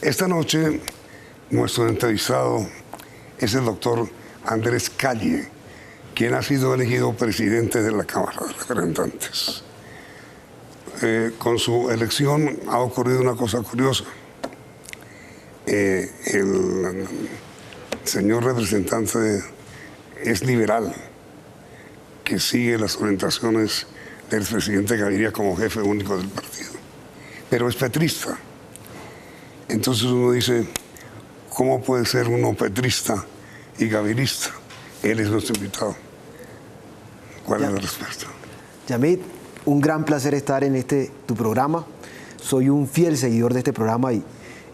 Esta noche nuestro entrevistado es el doctor Andrés Calle, quien ha sido elegido presidente de la Cámara de Representantes. Con su elección ha ocurrido una cosa curiosa. El señor representante es liberal, que sigue las orientaciones del presidente Gaviria como jefe único del partido, pero es petrista. Entonces uno dice, ¿cómo puede ser uno petrista y gavirista? Él es nuestro invitado. ¿Cuál es la respuesta? Yamid, un gran placer estar en tu programa. Soy un fiel seguidor de este programa y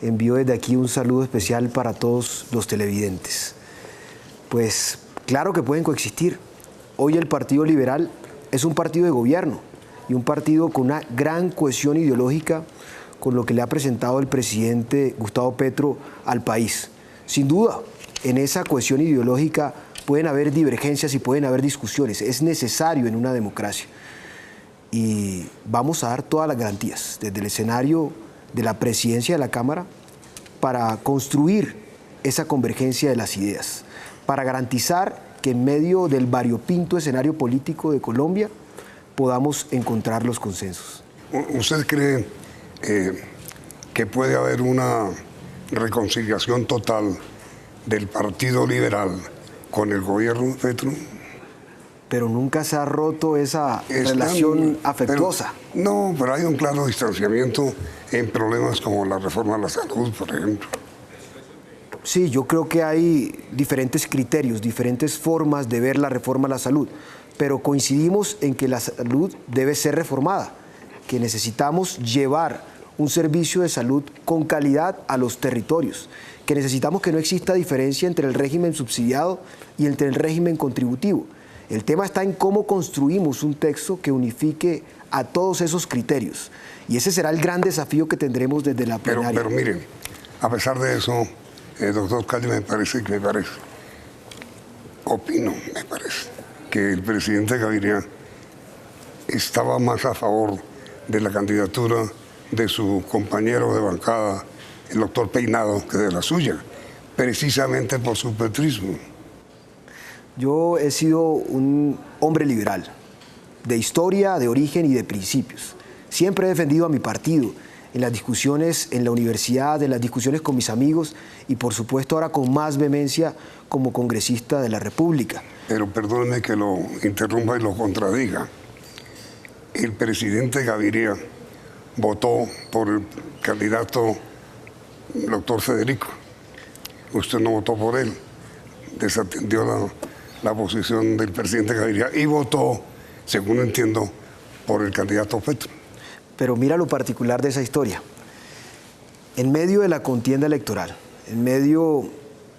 envío desde aquí un saludo especial para todos los televidentes. Pues claro que pueden coexistir. Hoy el Partido Liberal es un partido de gobierno y un partido con una gran cohesión ideológica con lo que le ha presentado el presidente Gustavo Petro al país. Sin duda, en esa cohesión ideológica pueden haber divergencias y pueden haber discusiones. Es necesario en una democracia. Y vamos a dar todas las garantías desde el escenario de la presidencia de la Cámara para construir esa convergencia de las ideas, para garantizar que en medio del variopinto escenario político de Colombia podamos encontrar los consensos. ¿Usted cree que puede haber una reconciliación total del Partido Liberal con el gobierno de Petro? Pero nunca se ha roto esa relación afectuosa. Pero hay un claro distanciamiento en problemas como la reforma a la salud, por ejemplo. Sí, yo creo que hay diferentes criterios, diferentes formas de ver la reforma a la salud, pero coincidimos en que la salud debe ser reformada, que necesitamos llevar un servicio de salud con calidad a los territorios, que necesitamos que no exista diferencia entre el régimen subsidiado y entre el régimen contributivo. El tema está en cómo construimos un texto que unifique a todos esos criterios. Y ese será el gran desafío que tendremos desde la plenaria. Pero miren, a pesar de eso, doctor Calle, me parece, que el presidente Gaviria estaba más a favor de la candidatura de su compañero de bancada, el doctor Peinado, que de la suya, precisamente por su petrismo. Yo he sido un hombre liberal, de historia, de origen y de principios. Siempre he defendido a mi partido en las discusiones en la universidad, en las discusiones con mis amigos y por supuesto ahora con más vehemencia como congresista de la República. Pero perdóneme que lo interrumpa y lo contradiga. El presidente Gaviria votó por el candidato doctor Federico. Usted no votó por él, desatendió la posición del presidente Gaviria y votó, según entiendo, por el candidato Petro. Pero mira lo particular de esa historia. En medio de la contienda electoral, en medio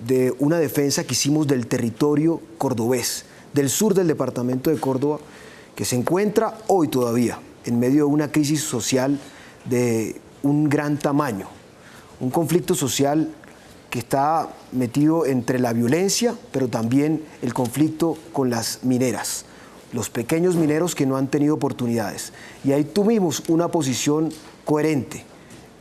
de una defensa que hicimos del territorio cordobés, del sur del departamento de Córdoba, que se encuentra hoy todavía en medio de una crisis social de un gran tamaño, un conflicto social que está metido entre la violencia, pero también el conflicto con las mineras, los pequeños mineros que no han tenido oportunidades. Y ahí tuvimos una posición coherente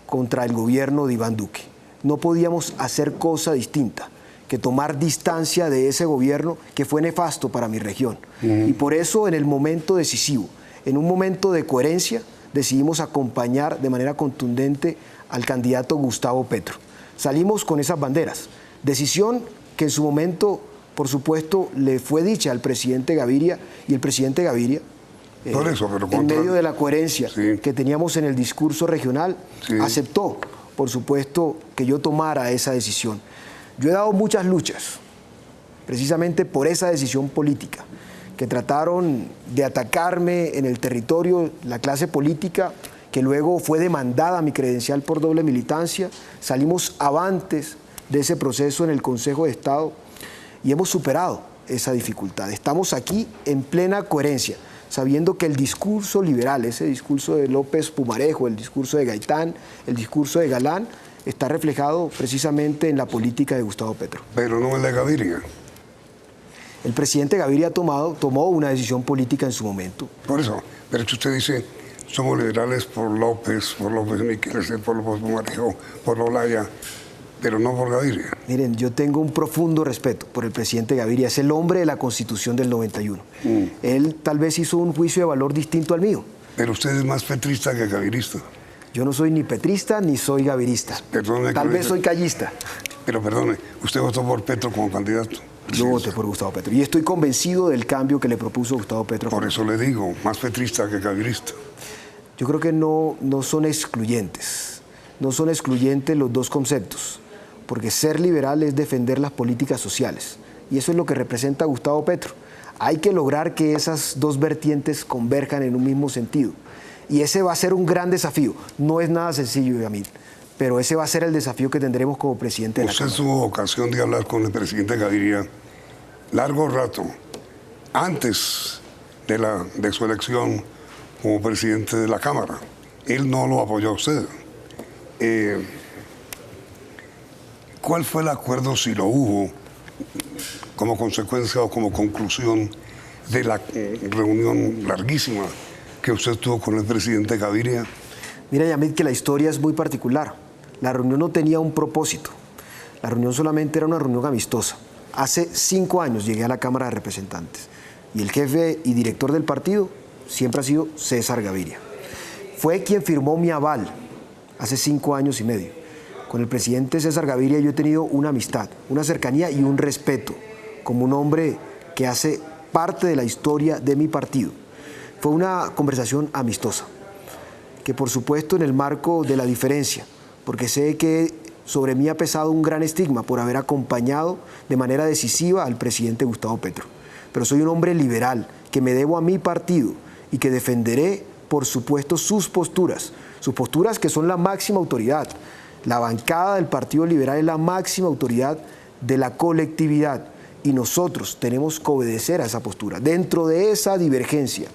contra el gobierno de Iván Duque. No podíamos hacer cosa distinta que tomar distancia de ese gobierno que fue nefasto para mi región. Y por eso en el momento decisivo, en un momento de coherencia, decidimos acompañar de manera contundente al candidato Gustavo Petro. Salimos con esas banderas. Decisión que en su momento, por supuesto, le fue dicha al presidente Gaviria, y el presidente Gaviria, en medio de la coherencia que teníamos en el discurso regional, aceptó, por supuesto, que yo tomara esa decisión. Yo he dado muchas luchas, precisamente por esa decisión política, que trataron de atacarme en el territorio, la clase política, que luego fue demandada mi credencial por doble militancia. Salimos avantes de ese proceso en el Consejo de Estado y hemos superado esa dificultad. Estamos aquí en plena coherencia, sabiendo que el discurso liberal, ese discurso de López Pumarejo, el discurso de Gaitán, el discurso de Galán, está reflejado precisamente en la política de Gustavo Petro. Pero no en la Gaviria. El presidente Gaviria tomó una decisión política en su momento. Por eso, pero es que usted dice, somos liberales por López Miqueles, por López Pumarejo, por Olaya, pero no por Gaviria. Miren, yo tengo un profundo respeto por el presidente Gaviria, es el hombre de la Constitución del 91. Él tal vez hizo un juicio de valor distinto al mío. Pero usted es más petrista que gavirista. Yo no soy ni petrista ni soy gavirista. Perdone, tal vez soy callista. Pero perdone, usted votó por Petro como candidato. Yo voté por Gustavo Petro y estoy convencido del cambio que le propuso Gustavo Petro. Por eso le digo, más petrista que gavirista. Yo creo que no son excluyentes. No son excluyentes los dos conceptos, porque ser liberal es defender las políticas sociales y eso es lo que representa Gustavo Petro. Hay que lograr que esas dos vertientes converjan en un mismo sentido y ese va a ser un gran desafío. No es nada sencillo, Yamil, pero ese va a ser el desafío que tendremos como presidente de la Cámara. Usted tuvo ocasión de hablar con el presidente Gaviria largo rato antes de su elección como presidente de la Cámara. Él no lo apoyó a usted. ¿Cuál fue el acuerdo, si lo hubo, como consecuencia o como conclusión de la reunión larguísima que usted tuvo con el presidente Gaviria? Mira, Yamil, que la historia es muy particular. La reunión no tenía un propósito. La reunión solamente era una reunión amistosa. Hace 5 años llegué a la Cámara de Representantes y el jefe y director del partido siempre ha sido César Gaviria. Fue quien firmó mi aval hace 5 años y medio. Con el presidente César Gaviria yo he tenido una amistad, una cercanía y un respeto como un hombre que hace parte de la historia de mi partido. Fue una conversación amistosa, que por supuesto en el marco de la diferencia, porque sé que sobre mí ha pesado un gran estigma por haber acompañado de manera decisiva al presidente Gustavo Petro. Pero soy un hombre liberal, que me debo a mi partido y que defenderé, por supuesto, sus posturas que son la máxima autoridad. La bancada del Partido Liberal es la máxima autoridad de la colectividad y nosotros tenemos que obedecer a esa postura. Dentro de esa divergencia,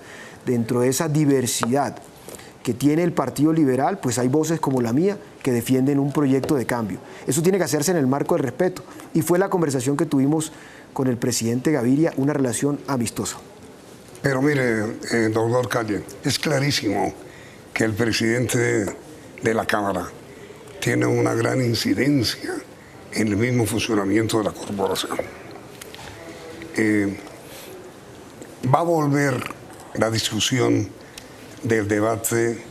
dentro de esa diversidad que tiene el Partido Liberal, pues hay voces como la mía que defienden un proyecto de cambio. Eso tiene que hacerse en el marco del respeto y fue la conversación que tuvimos con el presidente Gaviria, una relación amistosa. Pero mire, doctor Calle, es clarísimo que el presidente de la Cámara tiene una gran incidencia en el mismo funcionamiento de la corporación. Va a volver la discusión del debate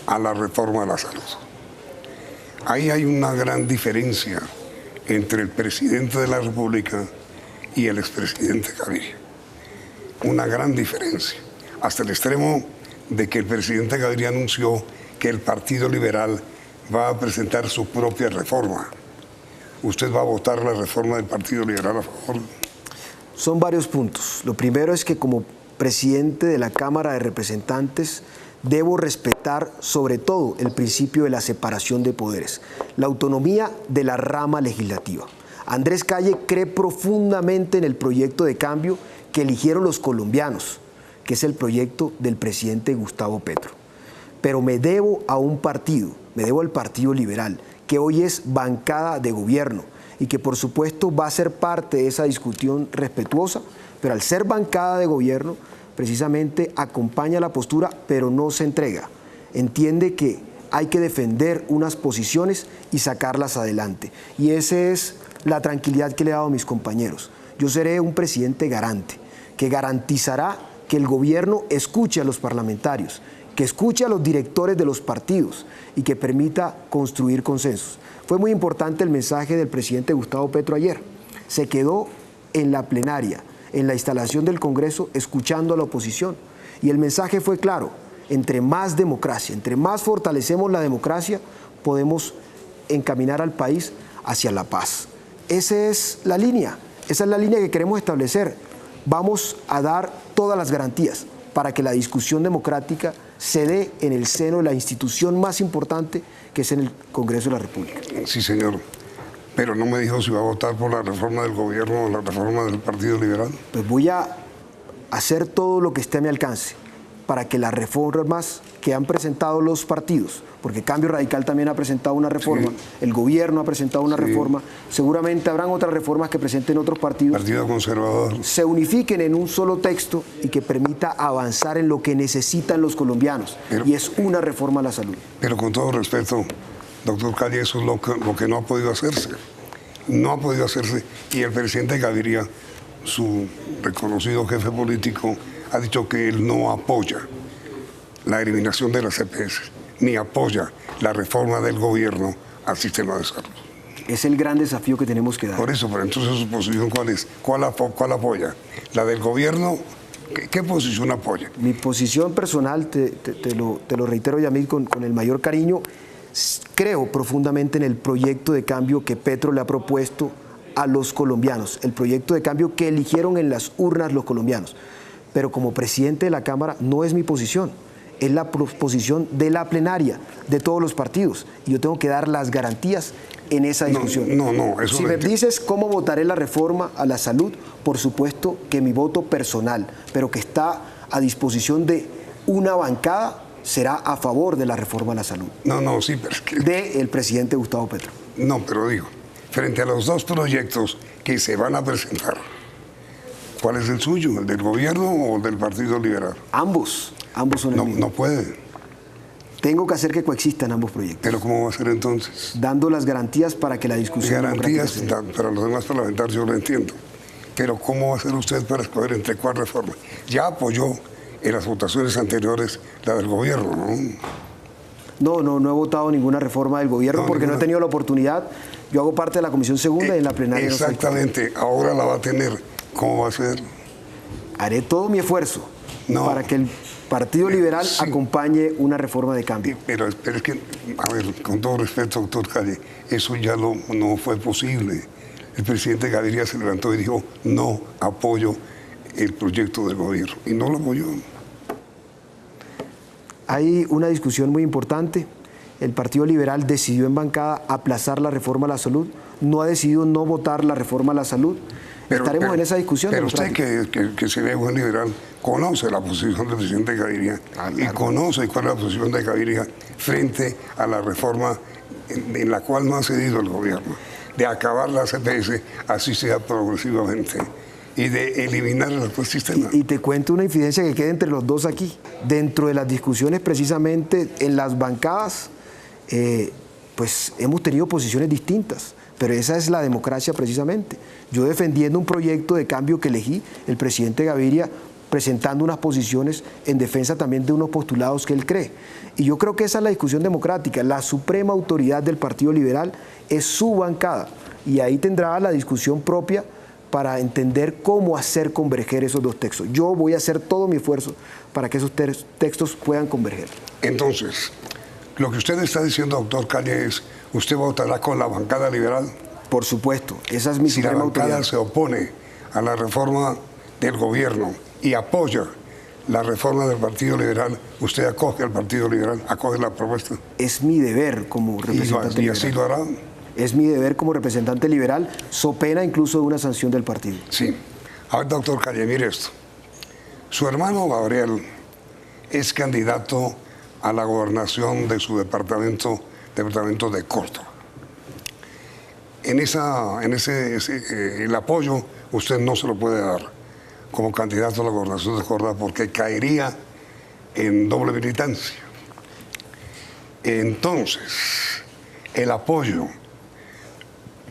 a la reforma de la salud. Ahí hay una gran diferencia entre el presidente de la República y el expresidente Gaviria. Una gran diferencia, hasta el extremo de que el presidente Gaviria anunció que el Partido Liberal va a presentar su propia reforma. ¿Usted va a votar la reforma del Partido Liberal a favor? Son varios puntos. Lo primero es que como presidente de la Cámara de Representantes debo respetar sobre todo el principio de la separación de poderes, la autonomía de la rama legislativa. Andrés Calle cree profundamente en el proyecto de cambio que eligieron los colombianos, que es el proyecto del presidente Gustavo Petro. Pero me debo a un partido, me debo al Partido Liberal, que hoy es bancada de gobierno y que por supuesto va a ser parte de esa discusión respetuosa, pero al ser bancada de gobierno, precisamente acompaña la postura, pero no se entrega. Entiende que hay que defender unas posiciones y sacarlas adelante. Y esa es la tranquilidad que le he dado a mis compañeros. Yo seré un presidente garante, que garantizará que el gobierno escuche a los parlamentarios, que escuche a los directores de los partidos y que permita construir consensos. Fue muy importante el mensaje del presidente Gustavo Petro ayer. Se quedó en la plenaria, en la instalación del Congreso, escuchando a la oposición. Y el mensaje fue claro: entre más democracia, entre más fortalecemos la democracia, podemos encaminar al país hacia la paz. Esa es la línea que queremos establecer. Vamos a dar todas las garantías para que la discusión democrática se dé en el seno de la institución más importante, que es en el Congreso de la República. Sí, señor. Pero no me dijo si va a votar por la reforma del gobierno o la reforma del Partido Liberal. Pues voy a hacer todo lo que esté a mi alcance para que las reformas que han presentado los partidos, porque Cambio Radical también ha presentado una reforma, el gobierno ha presentado una reforma, seguramente habrán otras reformas que presenten otros partidos, Partido Conservador, se unifiquen en un solo texto y que permita avanzar en lo que necesitan los colombianos, y es una reforma a la salud. Pero con todo respeto, doctor Calle, eso es lo que no ha podido hacerse. No ha podido hacerse, y el presidente Gaviria, su reconocido jefe político, ha dicho que él no apoya la eliminación de las EPS, ni apoya la reforma del gobierno al sistema de salud. Es el gran desafío que tenemos que dar. Por eso, pero entonces su posición, ¿cuál es? ¿Cuál apoya? ¿La del gobierno? ¿Qué posición apoya? Mi posición personal, te lo reitero, Yamil, con el mayor cariño, creo profundamente en el proyecto de cambio que Petro le ha propuesto a los colombianos, el proyecto de cambio que eligieron en las urnas los colombianos. Pero como presidente de la Cámara no es mi posición, es la posición de la plenaria, de todos los partidos. Y yo tengo que dar las garantías en esa discusión. Eso si me dices cómo votaré la reforma a la salud, por supuesto que mi voto personal, pero que está a disposición de una bancada, será a favor de la reforma a la salud. Sí, pero es que... del presidente Gustavo Petro. No, pero digo, frente a los dos proyectos que se van a presentar, ¿cuál es el suyo? ¿El del gobierno o el del Partido Liberal? Ambos son el mismo. No puede. Tengo que hacer que coexistan ambos proyectos. ¿Pero cómo va a ser entonces? Dando las garantías para que la discusión... Garantías, para los demás parlamentarios yo lo entiendo. Pero ¿cómo va a hacer usted para escoger entre cuál reforma? Ya apoyó en las votaciones anteriores la del gobierno, ¿no? No he votado ninguna reforma del gobierno porque no he tenido la oportunidad. Yo hago parte de la Comisión Segunda y en la plenaria... Exactamente, ahora la va a tener. ¿Cómo va a ser? Haré todo mi esfuerzo para que el Partido Liberal acompañe una reforma de cambio. Pero es que, a ver, con todo respeto, doctor Calle, eso ya no fue posible. El presidente Gaviria se levantó y dijo, no apoyo el proyecto del gobierno. Y no lo apoyó. Hay una discusión muy importante. El Partido Liberal decidió en bancada aplazar la reforma a la salud. No ha decidido no votar la reforma a la salud. Estaremos en esa discusión. Pero usted que se ve buen liberal, conoce la posición del presidente Gaviria y conoce cuál es la posición de Gaviria frente a la reforma en la cual no ha cedido el gobierno, de acabar la CPS, así sea progresivamente, y de eliminar el actual sistema. Y te cuento una infidencia que queda entre los dos aquí. Dentro de las discusiones precisamente en las bancadas, pues hemos tenido posiciones distintas. Pero esa es la democracia precisamente. Yo defendiendo un proyecto de cambio que elegí, el presidente Gaviria presentando unas posiciones en defensa también de unos postulados que él cree. Y yo creo que esa es la discusión democrática. La suprema autoridad del Partido Liberal es su bancada. Y ahí tendrá la discusión propia para entender cómo hacer converger esos dos textos. Yo voy a hacer todo mi esfuerzo para que esos textos puedan converger. Entonces, lo que usted está diciendo, doctor Calle, es ¿usted votará con la bancada liberal? Por supuesto, esa es mi suprema autoridad. Si la bancada se opone a la reforma del gobierno y apoya la reforma del Partido Liberal, ¿usted acoge al Partido Liberal, acoge la propuesta? Es mi deber como representante liberal. ¿Y así lo hará? Es mi deber como representante liberal, so pena incluso de una sanción del partido. Sí. A ver, doctor Calle, mire esto. Su hermano Gabriel es candidato a la gobernación de su departamento de Córdoba. El apoyo usted no se lo puede dar como candidato a la gobernación de Córdoba porque caería en doble militancia. Entonces, el apoyo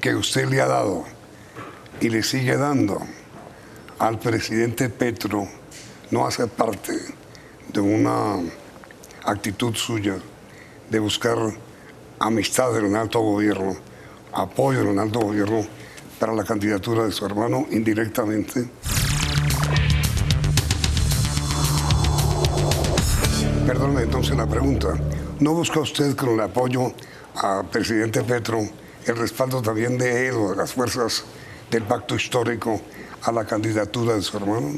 que usted le ha dado y le sigue dando al presidente Petro no hace parte de una actitud suya de buscar amistad en el alto gobierno, apoyo en el alto gobierno para la candidatura de su hermano indirectamente. Perdóneme entonces la pregunta. ¿No busca usted con el apoyo al presidente Petro el respaldo también de él o de las fuerzas del pacto histórico a la candidatura de su hermano?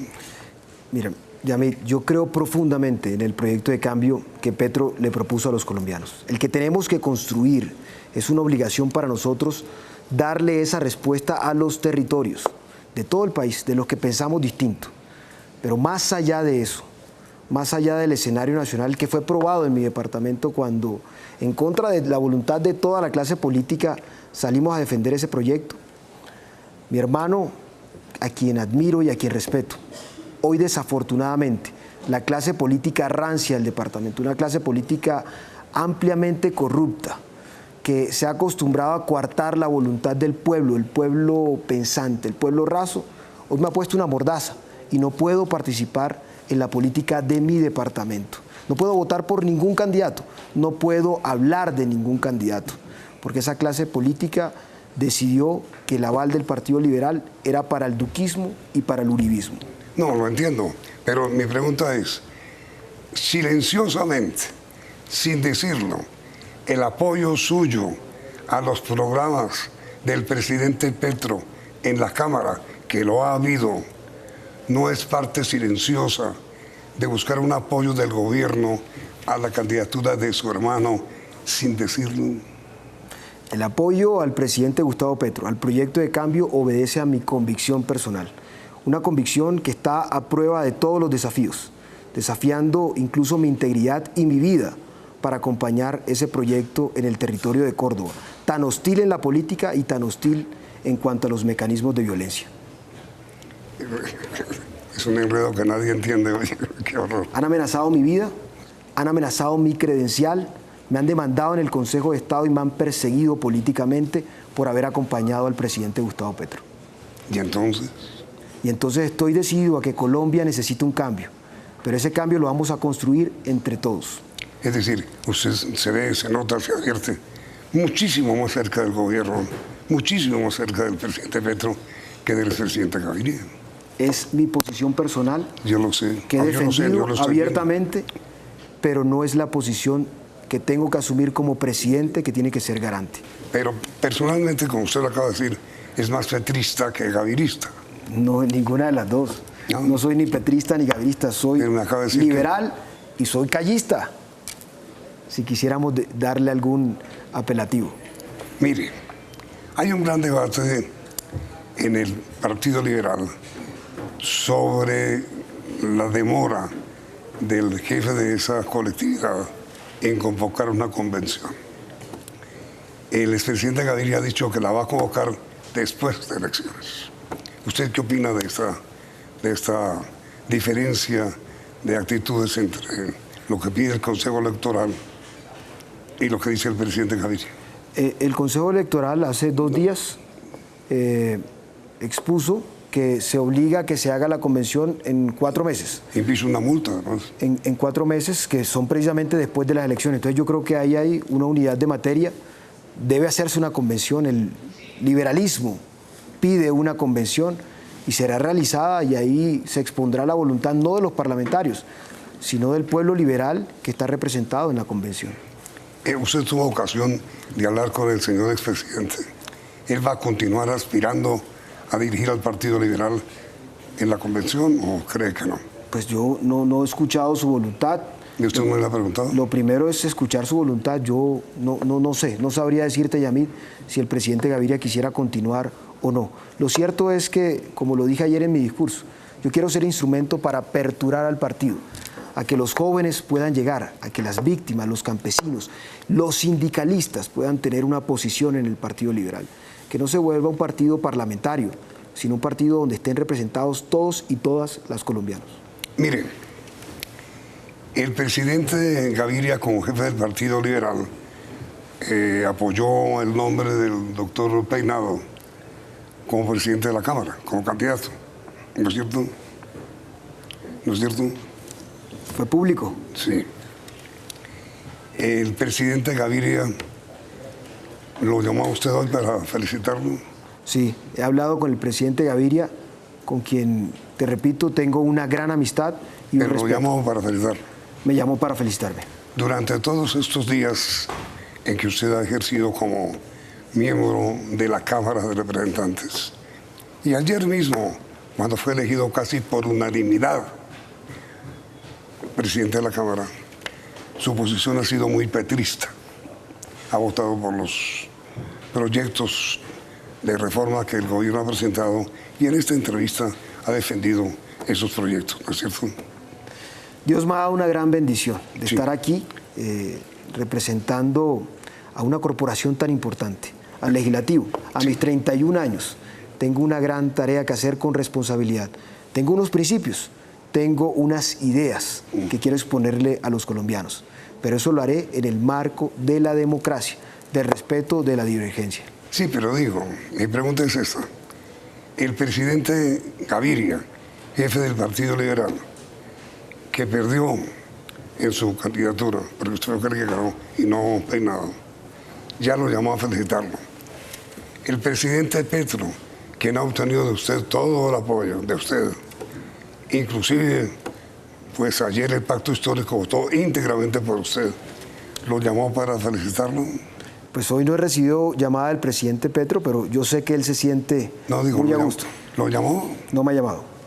Mira, Yamil, yo creo profundamente en el proyecto de cambio que Petro le propuso a los colombianos. El que tenemos que construir es una obligación para nosotros darle esa respuesta a los territorios de todo el país, de los que pensamos distinto. Pero más allá de eso, más allá del escenario nacional que fue probado en mi departamento cuando, en contra de la voluntad de toda la clase política, salimos a defender ese proyecto. Mi hermano, a quien admiro y a quien respeto, hoy desafortunadamente la clase política rancia del departamento, una clase política ampliamente corrupta, que se ha acostumbrado a coartar la voluntad del pueblo, el pueblo pensante, el pueblo raso, hoy me ha puesto una mordaza y no puedo participar en la política de mi departamento. No puedo votar por ningún candidato, no puedo hablar de ningún candidato, porque esa clase política decidió que el aval del Partido Liberal era para el duquismo y para el uribismo. No, lo entiendo, pero mi pregunta es, silenciosamente, sin decirlo, el apoyo suyo a los programas del presidente Petro en la Cámara, que lo ha habido, no es parte silenciosa de buscar un apoyo del gobierno a la candidatura de su hermano sin decirlo. El apoyo al presidente Gustavo Petro, al proyecto de cambio, obedece a mi convicción personal. Una convicción que está a prueba de todos los desafíos, desafiando incluso mi integridad y mi vida para acompañar ese proyecto en el territorio de Córdoba, tan hostil en la política y tan hostil en cuanto a los mecanismos de violencia. Es un enredo que nadie entiende, oye, qué horror. Han amenazado mi vida, han amenazado mi credencial, me han demandado en el Consejo de Estado y me han perseguido políticamente por haber acompañado al presidente Gustavo Petro. ¿Y entonces? Y entonces estoy decidido a que Colombia necesita un cambio, pero ese cambio lo vamos a construir entre todos. Es decir, usted se ve, se nota, se advierte muchísimo más cerca del gobierno, muchísimo más cerca del presidente Petro que del presidente Gaviria. Es mi posición personal, yo lo sé, que he defendido abiertamente, pero no es la posición que tengo que asumir como presidente, que tiene que ser garante. Pero personalmente, como usted lo acaba de decir, es más petrista que gavirista. No, ninguna de las dos. No soy ni petrista ni gavirista, soy liberal y soy callista, si quisiéramos darle algún apelativo. Mire, hay un gran debate en el Partido Liberal sobre la demora del jefe de esa colectividad en convocar una convención. El expresidente Gaviria ha dicho que la va a convocar después de elecciones. ¿Usted qué opina de esta diferencia de actitudes entre lo que pide el Consejo Electoral y lo que dice el presidente Gaviria? El Consejo Electoral hace 2 días expuso que se obliga a que se haga la convención en 4 meses. Implica una multa, además. En 4 meses, que son precisamente después de las elecciones. Entonces yo creo que ahí hay una unidad de materia. Debe hacerse una convención. El liberalismo pide una convención y será realizada, y ahí se expondrá la voluntad no de los parlamentarios, sino del pueblo liberal que está representado en la convención. Usted tuvo ocasión de hablar con el señor expresidente. ¿Él va a continuar aspirando a dirigir al Partido Liberal en la convención o cree que no? Pues yo no he escuchado su voluntad. ¿Y usted no le ha preguntado? Lo primero es escuchar su voluntad. Yo no sé, no sabría decirte, Yamid, si el presidente Gaviria quisiera continuar o no. Lo cierto es que, como lo dije ayer en mi discurso, yo quiero ser instrumento para aperturar al partido, a que los jóvenes puedan llegar, a que las víctimas, los campesinos, los sindicalistas puedan tener una posición en el Partido Liberal. Que no se vuelva un partido parlamentario, sino un partido donde estén representados todos y todas las colombianos. Mire, el presidente Gaviria, como jefe del Partido Liberal, apoyó el nombre del doctor Peinado como presidente de la Cámara, como candidato. ¿No es cierto? ¿No es cierto? ¿Fue público? Sí. El presidente Gaviria lo llamó a usted hoy para felicitarlo. Sí, he hablado con el presidente Gaviria, con quien, te repito, tengo una gran amistad y un respeto. Pero lo llamó para felicitarlo. Me llamó para felicitarme. Durante todos estos días en que usted ha ejercido como miembro de la Cámara de Representantes, y ayer mismo, cuando fue elegido casi por unanimidad presidente de la Cámara, su posición ha sido muy petrista. Ha votado por los proyectos de reforma que el gobierno ha presentado y en esta entrevista ha defendido esos proyectos, ¿no es cierto? Dios me ha dado una gran bendición de Sí. estar aquí representando a una corporación tan importante, al legislativo. A mis 31 años tengo una gran tarea que hacer con responsabilidad. Tengo unos principios, tengo unas ideas que quiero exponerle a los colombianos, pero eso lo haré en el marco de la democracia, del respeto de la divergencia. Sí, pero digo, mi pregunta es esta. El presidente Gaviria, jefe del Partido Liberal, que perdió en su candidatura, porque usted cree que ganó y no peinado, ya lo llamó a felicitarlo. El presidente Petro, quien ha obtenido de usted todo el apoyo de usted, inclusive, pues ayer el pacto histórico votó íntegramente por usted, lo llamó para felicitarlo. Pues hoy no he recibido llamada del presidente Petro, pero yo sé que él se siente No, digo, muy a gusto. ¿Lo llamó? No me ha llamado.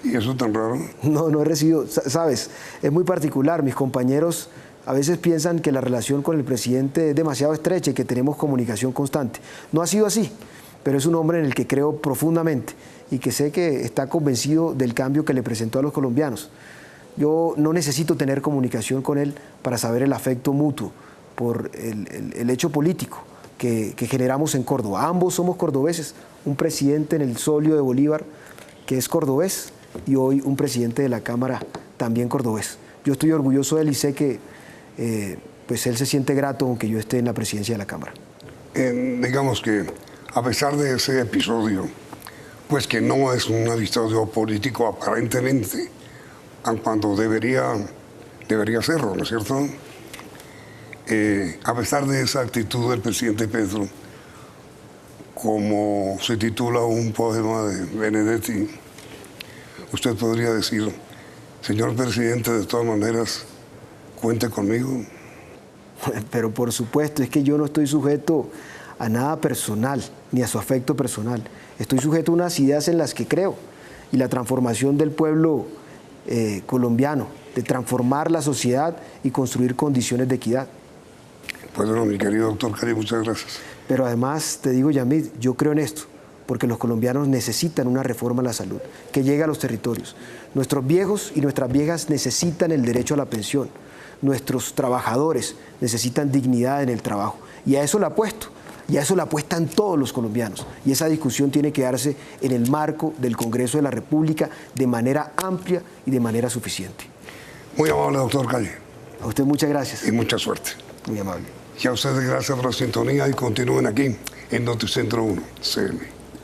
¿Y eso tan raro? No he recibido, sabes, es muy particular. Mis compañeros a veces piensan que la relación con el presidente es demasiado estrecha y que tenemos comunicación constante. No ha sido así, pero es un hombre en el que creo profundamente y que sé que está convencido del cambio que le presentó a los colombianos. Yo no necesito tener comunicación con él para saber el afecto mutuo por el hecho político que generamos en Córdoba. Ambos somos cordobeses, un presidente en el solio de Bolívar que es cordobés y hoy un presidente de la Cámara también cordobés. Yo estoy orgulloso de él y sé que pues él se siente grato aunque yo esté en la presidencia de la Cámara. Digamos que a pesar de ese episodio, pues que no es un episodio político aparentemente, cuando debería serlo, ¿no es cierto? A pesar de esa actitud del presidente Petro, como se titula un poema de Benedetti, usted podría decir, señor presidente, de todas maneras, cuente conmigo. Pero por supuesto, es que yo no estoy sujeto a nada personal, ni a su afecto personal. Estoy sujeto a unas ideas en las que creo y la transformación del pueblo colombiano, de transformar la sociedad y construir condiciones de equidad. Pues bueno, mi querido doctor Calle, muchas gracias. Pero además, te digo, Yamid, yo creo en esto, porque los colombianos necesitan una reforma a la salud, que llegue a los territorios. Nuestros viejos y nuestras viejas necesitan el derecho a la pensión. Nuestros trabajadores necesitan dignidad en el trabajo. Y a eso le apuesto. Y a eso le apuestan todos los colombianos. Y esa discusión tiene que darse en el marco del Congreso de la República de manera amplia y de manera suficiente. Muy amable, doctor Calle. A usted muchas gracias. Y mucha suerte. Muy amable. Y a ustedes gracias por la sintonía y continúen aquí en Noticentro 1, CM.